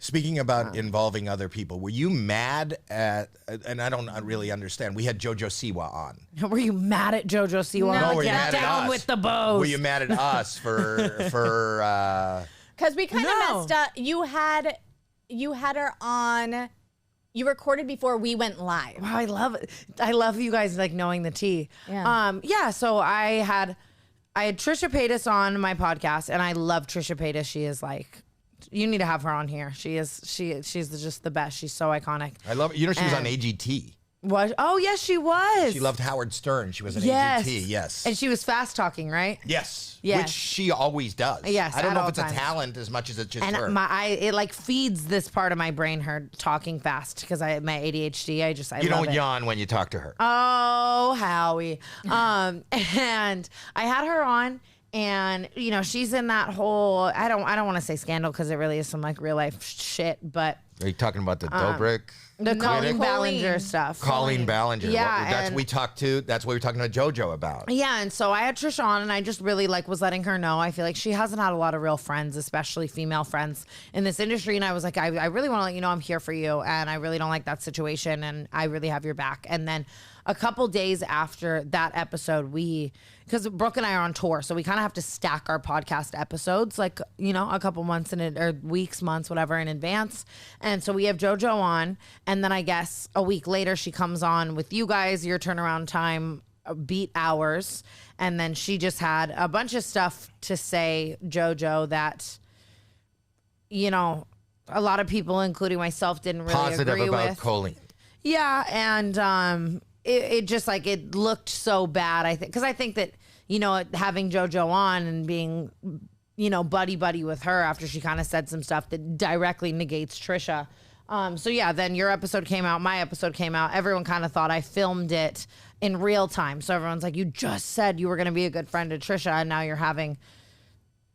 Speaking about involving other people, were you mad at, and I don't really understand, we had JoJo Siwa on. Were you mad at JoJo Siwa? No, were you Get mad at down us? with the bows. Were you mad at us for Because we kind of messed up. You had her on. You recorded before we went live. Wow, I love it. I love you guys like knowing the tea. Yeah. So I had Trisha Paytas on my podcast, and I love Trisha Paytas. She is like, you need to have her on here. She's just the best. She's so iconic. I love it. You know, she was on AGT. Was yes, she was. She loved Howard Stern. She was an AGT. Yes. And she was fast talking, right? Yes. Yes. Which she always does. Yes, I don't at know if all it's times. a talent as much as it's just And her. it like feeds this part of my brain, her talking fast, because I my ADHD. I you love don't it. yawn when you talk to her. Oh, Howie. And I had her on, and you know, she's in that whole, I don't want to say scandal because it really is some like real life shit, but Are you talking about the Dobrik? the Colleen Colleen. Ballinger stuff. Colleen Ballinger. Yeah, That's and- we talked to. That's what we were talking about JoJo about. Yeah, and so I had Trisha on, and I just really like was letting her know. I feel like she hasn't had a lot of real friends, especially female friends in this industry. And I was like, I really want to let you know I'm here for you, and I really don't like that situation, and I really have your back. And then a couple days after that episode, because Brooke and I are on tour, so we kind of have to stack our podcast episodes, like, you know, a couple months or weeks, months, whatever, in advance. And so we have JoJo on, and then I guess a week later she comes on with you guys. Your turnaround time beat ours, and then she just had a bunch of stuff to say, JoJo, that, you know, a lot of people, including myself, didn't really Positive agree about with. Colleen. Yeah, and it just like it looked so bad. I think because I think that, you know, having JoJo on and being, you know, buddy with her after she kind of said some stuff that directly negates Trisha. So yeah, then your episode came out, my episode came out. Everyone kind of thought I filmed it in real time. So everyone's like, you just said you were going to be a good friend to Trisha, and now you're having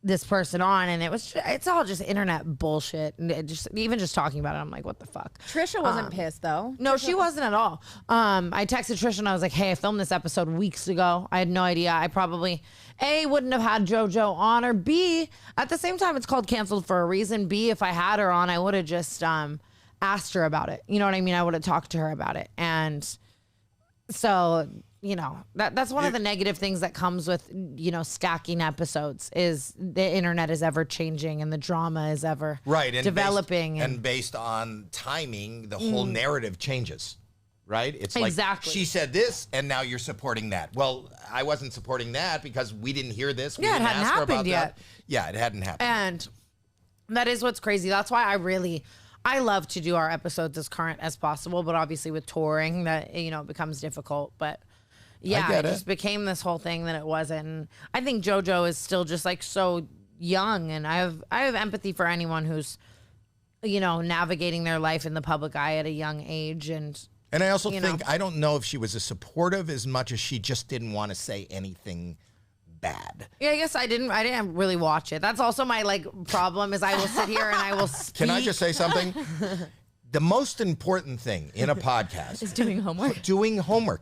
this person on, and it's all just internet bullshit. And it just even just talking about it, I'm like, what the fuck? Trisha wasn't pissed though. No, she wasn't at all. I texted Trisha and I was like, hey, I filmed this episode weeks ago. I had no idea. I probably, A, wouldn't have had JoJo on, or B, at the same time, it's called canceled for a reason. B, if I had her on, I would have just asked her about it. You know what I mean? I would have talked to her about it. And so, you know, that's one of the negative things that comes with, you know, stacking episodes is the internet is ever changing and the drama is ever Right. And developing. and based on timing, the whole narrative changes. Right? It's like, Exactly. she said this, and now you're supporting that. Well, I wasn't supporting that because we didn't hear this. We Yeah, it didn't hadn't ask her about happened yet. that. Yeah, it hadn't happened. And that is what's crazy. That's why I love to do our episodes as current as possible, but obviously with touring that, you know, it becomes difficult. But yeah, get it it. just became this whole thing that it wasn't. And I think JoJo is still just like so young, and I have empathy for anyone who's, you know, navigating their life in the public eye at a young age. And I also you think, know. I don't know if she was as supportive as much as she just didn't want to say anything bad. yeah, I guess I didn't really watch it. That's also my like problem is I will sit here and I will speak. Can I just say something? The most important thing in a podcast is doing homework. doing homework.